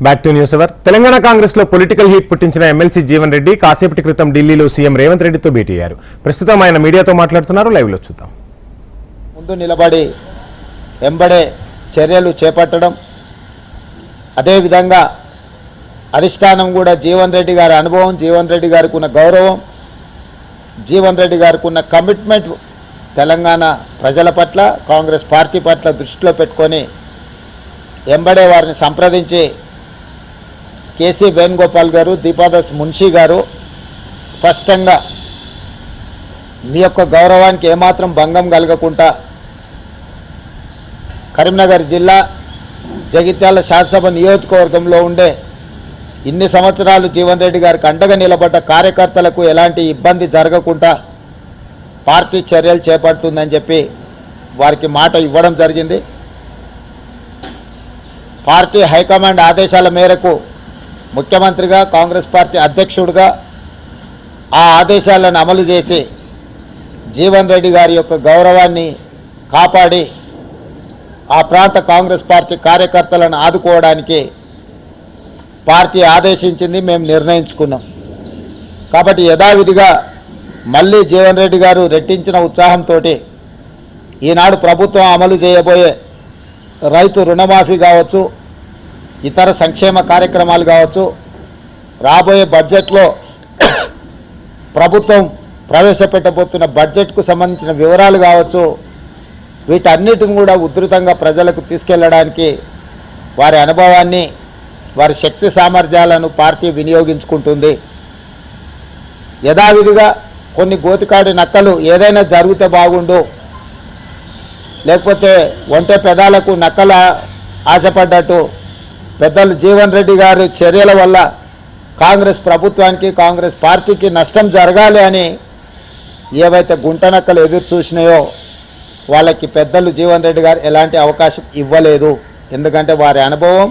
Back to news hour. Telangana Congress లో political heat పుట్టించిన MLC Jeevan Reddy కాసేపటి క్రితం ఢిల్లీలో సీఎం రేవంత్ రెడ్డితో భేటీ అయ్యారు. ప్రస్తుతం ఆయన మీడియాతో మాట్లాడుతున్నారు. లైవ్ లో చూద్దాం. ముందు నిలబడి ఎంబడే చర్యలు చేపట్టడం, అదేవిధంగా అధిష్టానం కూడా జీవన్ రెడ్డి గారి అనుభవం, జీవన్ రెడ్డి గారికి ఉన్న గౌరవం, జీవన్ రెడ్డి గారికి ఉన్న కమిట్మెంట్ తెలంగాణ ప్రజల పట్ల, కాంగ్రెస్ పార్టీ పట్ల దృష్టిలో పెట్టుకొని ఎంబడే వారిని సంప్రదించి కేసీ వేణుగోపాల్ గారు, దీపాదాస్ మున్షి గారు స్పష్టంగా మీ యొక్క గౌరవానికి ఏమాత్రం భంగం కలగకుండా కరీంనగర్ జిల్లా జగిత్యాల శాసనసభ నియోజకవర్గంలో ఉండే ఇన్ని సంవత్సరాలు జీవన్ రెడ్డి గారికి అండగా నిలబడ్డ కార్యకర్తలకు ఎలాంటి ఇబ్బంది జరగకుండా పార్టీ చర్యలు చేపడుతుందని చెప్పి వారికి మాట ఇవ్వడం జరిగింది. పార్టీ హైకమాండ్ ఆదేశాల మేరకు ముఖ్యమంత్రిగా, కాంగ్రెస్ పార్టీ అధ్యక్షుడిగా ఆ ఆదేశాలను అమలు చేసి జీవన్ రెడ్డి గారి యొక్క గౌరవాన్ని కాపాడి ఆ ప్రాంత కాంగ్రెస్ పార్టీ కార్యకర్తలను ఆదుకోవడానికి పార్టీ ఆదేశించింది, మేము నిర్ణయించుకున్నాం. కాబట్టి యథావిధిగా మళ్ళీ జీవన్ రెడ్డి గారు రెట్టించిన ఉత్సాహంతో ఈనాడు ప్రభుత్వం అమలు చేయబోయే రైతు రుణమాఫీ కావచ్చు, ఇతర సంక్షేమ కార్యక్రమాలు కావచ్చు, రాబోయే బడ్జెట్లో ప్రభుత్వం ప్రవేశపెట్టబోతున్న బడ్జెట్కు సంబంధించిన వివరాలు కావచ్చు, వీటన్నిటిని కూడా ఉధృతంగా ప్రజలకు తీసుకెళ్లడానికి వారి అనుభవాన్ని, వారి శక్తి సామర్థ్యాలను పార్టీ వినియోగించుకుంటుంది. యథావిధిగా కొన్ని గోతికాడి నక్కలు ఏదైనా జరిగితే బాగుండు, లేకపోతే ఒంటె పెదాలకు నక్కల ఆశపడ్డట్టు పెద్దలు జీవన్ రెడ్డి గారి చర్యల వల్ల కాంగ్రెస్ ప్రభుత్వానికి, కాంగ్రెస్ పార్టీకి నష్టం జరగాలి అని ఏవైతే గుంటనక్కలు ఎదురు చూసినాయో వాళ్ళకి పెద్దలు జీవన్ రెడ్డి గారు ఎలాంటి అవకాశం ఇవ్వలేదు. ఎందుకంటే వారి అనుభవం,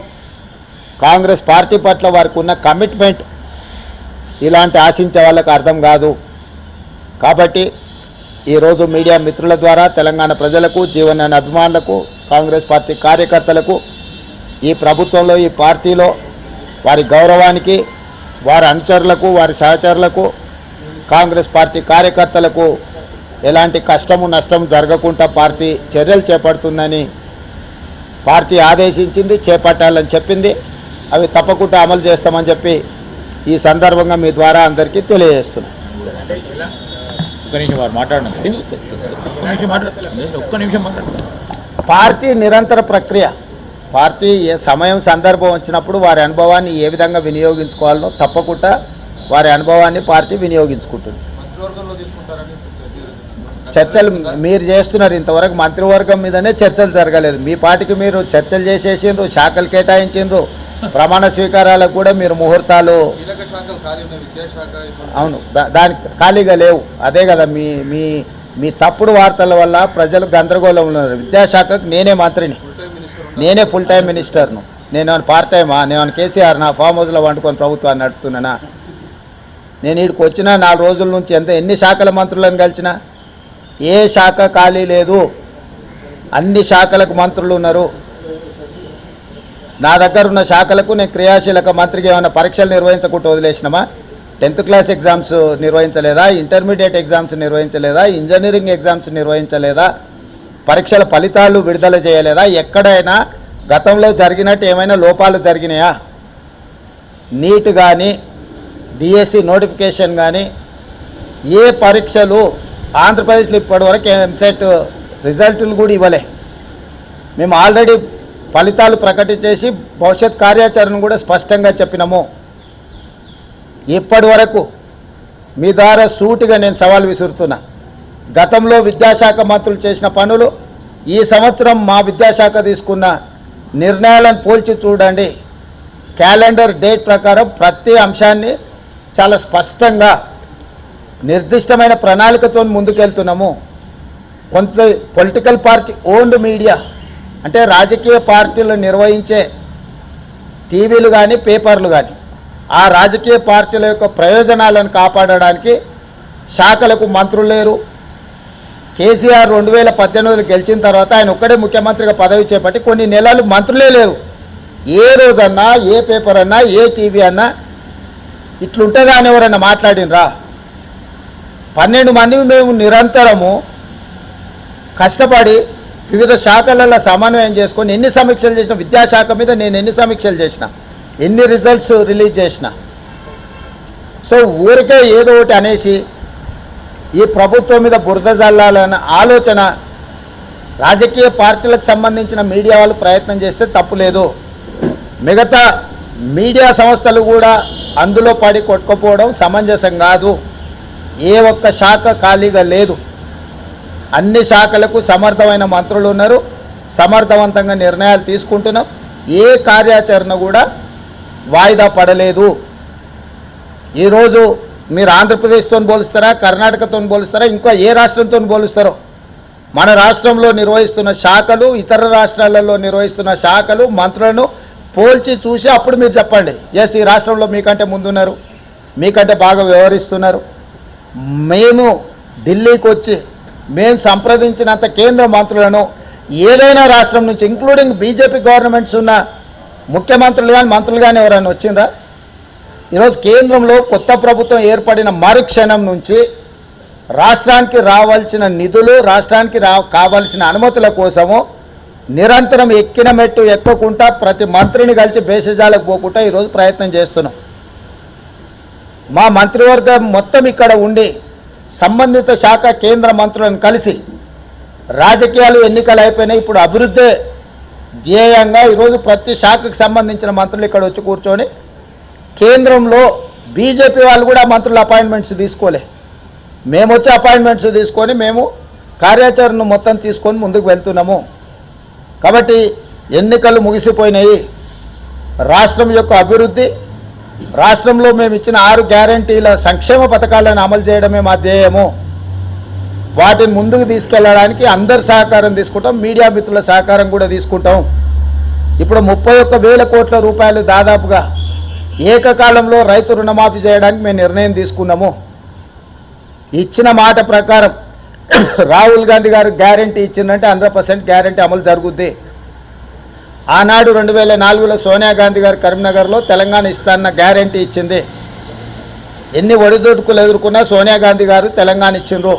కాంగ్రెస్ పార్టీ పట్ల వారికి ఉన్న కమిట్మెంట్ ఇలాంటి ఆశించే వాళ్ళకి అర్థం కాదు. కాబట్టి ఈరోజు మీడియా మిత్రుల ద్వారా తెలంగాణ ప్రజలకు, జీవన్ అనే అభిమానులకు, కాంగ్రెస్ పార్టీ కార్యకర్తలకు, ఈ ప్రభుత్వంలో, ఈ పార్టీలో వారి గౌరవానికి, వారి అనుచరులకు, వారి సహచరులకు, కాంగ్రెస్ పార్టీ కార్యకర్తలకు ఎలాంటి కష్టము నష్టం జరగకుండా పార్టీ చర్యలు చేపడుతుందని పార్టీ ఆదేశించింది, చేపట్టాలని చెప్పింది. అవి తప్పకుండా అమలు చేస్తామని చెప్పి ఈ సందర్భంగా మీ ద్వారా అందరికీ తెలియజేస్తున్నాం. పార్టీ నిరంతర ప్రక్రియ. పార్టీ ఏ సమయం సందర్భం వచ్చినప్పుడు వారి అనుభవాన్ని ఏ విధంగా వినియోగించుకోవాలనో తప్పకుండా వారి అనుభవాన్ని పార్టీ వినియోగించుకుంటుంది. చర్చలు మీరు చేస్తున్నారు, ఇంతవరకు మంత్రివర్గం మీదనే చర్చలు జరగలేదు. మీ పార్టీకి మీరు చర్చలు చేసేసిండ్రు, శాఖలు కేటాయించిండ్రు, ప్రమాణ స్వీకారాలకు కూడా మీరు ముహూర్తాలు, అవును, దానికి ఖాళీగా లేవు. అదే కదా మీ మీ మీ తప్పుడు వార్తల వల్ల ప్రజలు గందరగోళంలో ఉన్నారు. విద్యాశాఖకు నేనే మంత్రిని, నేనే ఫుల్ టైం మినిస్టర్ను. నేను పార్ట్ టైమా? నేను కేసీఆర్ నా ఫామ్ హౌస్లో వండుకొని ప్రభుత్వాన్ని నడుపుతున్నానా? నేను ఇక్కడికి వచ్చిన 4 రోజుల నుంచి ఎన్ని శాఖల మంత్రులను కలిసినా ఏ శాఖ ఖాళీ లేదు. అన్ని శాఖలకు మంత్రులు ఉన్నారు. నా దగ్గర ఉన్న శాఖలకు నేను క్రియాశీలక మంత్రికి ఏమైనా పరీక్షలు నిర్వహించకుండా వదిలేసినామా? 10th క్లాస్ ఎగ్జామ్స్ నిర్వహించలేదా? ఇంటర్మీడియట్ ఎగ్జామ్స్ నిర్వహించలేదా? ఇంజనీరింగ్ ఎగ్జామ్స్ నిర్వహించలేదా? పరీక్షల ఫలితాలు విడుదల చేయలేదా? ఎక్కడైనా గతంలో జరిగినట్టు ఏమైనా లోపాలు జరిగినాయా? నీట్ కానీ, డిఎస్సి నోటిఫికేషన్ కానీ, ఏ పరీక్షలు ఆంధ్రప్రదేశ్లో ఇప్పటివరకు ఎంసెట్ రిజల్టులు కూడా ఇవ్వలే. మేము ఆల్రెడీ ఫలితాలు ప్రకటించేసి భవిష్యత్ కార్యాచరణ కూడా స్పష్టంగా చెప్పినాము. ఇప్పటి వరకు మీ ద్వారా సూటిగా నేను సవాల్ విసురుతున్నా. గతంలో విద్యాశాఖ మంత్రులు చేసిన పనులు, ఈ సంవత్సరం మా విద్యాశాఖ తీసుకున్న నిర్ణయాలను పోల్చి చూడండి. క్యాలెండర్ డేట్ ప్రకారం ప్రతి అంశాన్ని చాలా స్పష్టంగా నిర్దిష్టమైన ప్రణాళికతో ముందుకెళ్తున్నాము. కొంత పొలిటికల్ పార్టీ ఓన్డ్ మీడియా, అంటే రాజకీయ పార్టీలు నిర్వహించే టీవీలు కానీ, పేపర్లు కానీ, ఆ రాజకీయ పార్టీల యొక్క ప్రయోజనాలను కాపాడడానికి శాఖలకు మంత్రులు లేరు. కేసీఆర్ 2018 గెలిచిన తర్వాత ఆయన ఒక్కడే ముఖ్యమంత్రిగా పదవి చేపట్టి కొన్ని నెలలు మంత్రులే లేరు. ఏ రోజన్నా ఏ పేపర్ అన్నా ఏ టీవీ అన్నా ఇట్లుంటుందా అని ఎవరన్నా మాట్లాడినరా? 12 మంది మేము నిరంతరము కష్టపడి వివిధ శాఖలలో సమన్వయం చేసుకొని ఎన్ని సమీక్షలు చేసిన, విద్యాశాఖ మీద నేను ఎన్ని సమీక్షలు చేసిన, ఎన్ని రిజల్ట్స్ రిలీజ్ చేసిన. సో ఊరికే ఏదో ఒకటి అనేసి ఈ ప్రభుత్వం మీద బురద జల్లాలన్న ఆలోచన రాజకీయ పార్టీలకు సంబంధించిన మీడియా వాళ్ళు ప్రయత్నం చేస్తే తప్పులేదు. మిగతా మీడియా సంస్థలు కూడా అందులో పడి కొట్టుకుపోవడం సమంజసం కాదు. ఏ ఒక్క శాఖ ఖాళీగా లేదు. అన్ని శాఖలకు సమర్థమైన మంత్రులు ఉన్నారు, సమర్థవంతంగా నిర్ణయాలు తీసుకుంటున్నాం. ఏ కార్యాచరణ కూడా వాయిదా పడలేదు. ఈరోజు మీరు ఆంధ్రప్రదేశ్తో పోలుస్తారా, కర్ణాటకతో పోలుస్తారా, ఇంకా ఏ రాష్ట్రంతో పోలుస్తారో? మన రాష్ట్రంలో నిర్వహిస్తున్న శాఖలు, ఇతర రాష్ట్రాలలో నిర్వహిస్తున్న శాఖలు, మంత్రులను పోల్చి చూసి అప్పుడు మీరు చెప్పండి, ఎస్ ఈ రాష్ట్రంలో మీకంటే ముందున్నారు, మీకంటే బాగా వ్యవహరిస్తున్నారు. మేము ఢిల్లీకి వచ్చి మేము సంప్రదించినంత కేంద్ర మంత్రులను ఏదైనా రాష్ట్రం నుంచి, ఇంక్లూడింగ్ బీజేపీ గవర్నమెంట్స్ ఉన్న ముఖ్యమంత్రులు కానీ మంత్రులు కానీ ఎవరైనా వచ్చిందా? ఈరోజు కేంద్రంలో కొత్త ప్రభుత్వం ఏర్పడిన మరుక్షణం నుంచి రాష్ట్రానికి రావాల్సిన నిధులు, రాష్ట్రానికి కావాల్సిన అనుమతుల కోసము నిరంతరం ఎక్కిన మెట్టు ఎక్కకుండా ప్రతి మంత్రిని కలిసి బేసిజాలకు పోకుండా ఈరోజు ప్రయత్నం చేస్తున్నాం. మా మంత్రివర్గం మొత్తం ఇక్కడ ఉండి సంబంధిత శాఖ కేంద్ర మంత్రులను కలిసి రాజకీయాలు ఎన్నికలు అయిపోయినాయి, ఇప్పుడు అభివృద్ధి ధ్యేయంగా ఈరోజు ప్రతి శాఖకు సంబంధించిన మంత్రులు ఇక్కడ వచ్చి కూర్చొని కేంద్రంలో బీజేపీ వాళ్ళు కూడా మంత్రుల అపాయింట్మెంట్స్ తీసుకోలే, మేము వచ్చి అపాయింట్మెంట్స్ తీసుకొని మేము కార్యాచరణ మొత్తం తీసుకొని ముందుకు వెళ్తున్నాము. కాబట్టి ఎన్నికలు ముగిసిపోయినాయి. రాష్ట్రం యొక్క అభివృద్ధి, రాష్ట్రంలో మేము ఇచ్చిన 6 గ్యారంటీల సంక్షేమ పథకాలను అమలు చేయడమే మా ధ్యేయము. వాటిని ముందుకు తీసుకెళ్లడానికి అందరి సహకారం తీసుకుంటాం, మీడియా మిత్రుల సహకారం కూడా తీసుకుంటాం. ఇప్పుడు 31,000 కోట్ల రూపాయలు దాదాపుగా ఏకకాలంలో రైతు రుణమాఫీ చేయడానికి మేము నిర్ణయం తీసుకున్నాము. ఇచ్చిన మాట ప్రకారం రాహుల్ గాంధీ గారు గ్యారంటీ ఇచ్చిందంటే 100% గ్యారంటీ అమలు జరుగుద్ది. ఆనాడు 2004లో సోనియా గాంధీ గారు కరీంనగర్లో తెలంగాణ ఇస్తాన్న గ్యారంటీ ఇచ్చింది. ఎన్ని ఒడిదొడుకులు ఎదుర్కొన్నా సోనియా గాంధీ గారు తెలంగాణ ఇచ్చిండ్రు.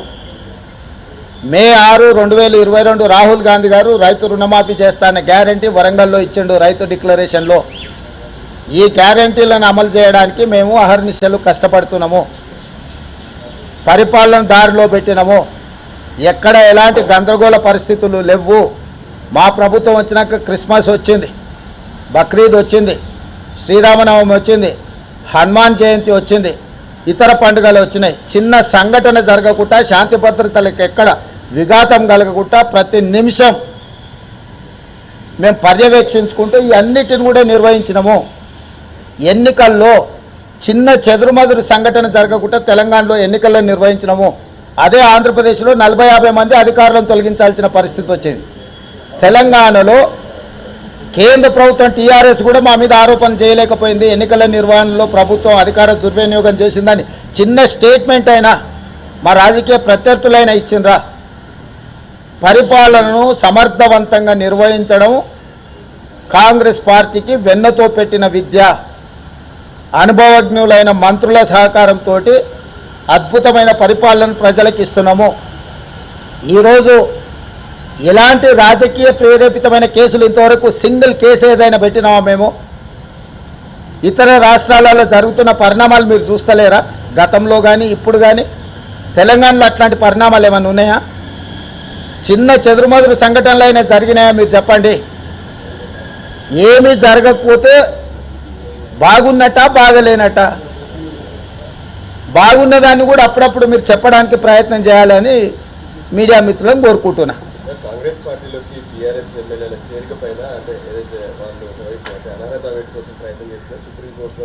మే 6, 2022 రాహుల్ గాంధీ గారు రైతు రుణమాఫీ చేస్తాన్న గ్యారంటీ వరంగల్లో ఇచ్చిండు రైతు డిక్లరేషన్లో. ఈ గ్యారంటీలను అమలు చేయడానికి మేము అహర్నిశలు కష్టపడుతున్నాము, పరిపాలన దారిలో పెట్టినాము. ఎక్కడ ఎలాంటి గందరగోళ పరిస్థితులు లేవు. మా ప్రభుత్వం వచ్చినాక క్రిస్మస్ వచ్చింది, బక్రీద్ వచ్చింది, శ్రీరామనవమి వచ్చింది, హనుమాన్ జయంతి వచ్చింది, ఇతర పండుగలు వచ్చినాయి. చిన్న సంఘటన జరగకుండా, శాంతి భద్రతలకు ఎక్కడ విఘాతం కలగకుండా ప్రతి నిమిషం మేము పర్యవేక్షించుకుంటూ ఈ అన్నిటిని కూడా నిర్వహించినాము. ఎన్నికల్లో చిన్న చెదురుమదురు సంఘటన జరగకుండా తెలంగాణలో ఎన్నికలను నిర్వహించినాము. అదే ఆంధ్రప్రదేశ్లో 40-50 మంది అధికారులను తొలగించాల్సిన పరిస్థితి వచ్చింది. తెలంగాణలో కేంద్ర ప్రభుత్వం టీఆర్ఎస్ కూడా మా మీద ఆరోపణ చేయలేకపోయింది, ఎన్నికల నిర్వహణలో ప్రభుత్వం అధికార దుర్వినియోగం చేసిందని. చిన్న స్టేట్మెంట్ అయినా మా రాజకీయ ప్రత్యర్థులైనా ఇచ్చిండ్రా? పరిపాలనను సమర్థవంతంగా నిర్వహించడం కాంగ్రెస్ పార్టీకి వెన్నతో పెట్టిన విద్య. అనుభవజ్ఞులైన మంత్రుల సహకారంతో అద్భుతమైన పరిపాలన ప్రజలకు ఇస్తున్నాము. ఈరోజు ఎలాంటి రాజకీయ ప్రేరేపితమైన కేసులు ఇంతవరకు సింగిల్ కేసు ఏదైనా పెట్టినామా మేము? ఇతర రాష్ట్రాలలో జరుగుతున్న పరిణామాలు మీరు చూస్తలేరా? గతంలో కానీ ఇప్పుడు కానీ తెలంగాణలో అట్లాంటి పరిణామాలు ఏమైనా ఉన్నాయా? చిన్న చెదురుమదురు సంఘటనలు అయినా జరిగినాయా మీరు చెప్పండి. ఏమీ జరగకపోతే బాగున్నట్ట బాగలేనట్ట? బాగున్నదాన్ని కూడా అప్పుడప్పుడు మీరు చెప్పడానికి ప్రయత్నం చేయాలని మీడియా మిత్రులను కోరుకుంటున్నా. కాంగ్రెస్ పార్టీలోకి టీఆర్ఎస్ ఎమ్మెల్యేల చేరిక పైన అంటే ఏదైతే వాళ్ళు అనర్హత వేటు కోసం ప్రయత్నం చేసినా సుప్రీంకోర్టులో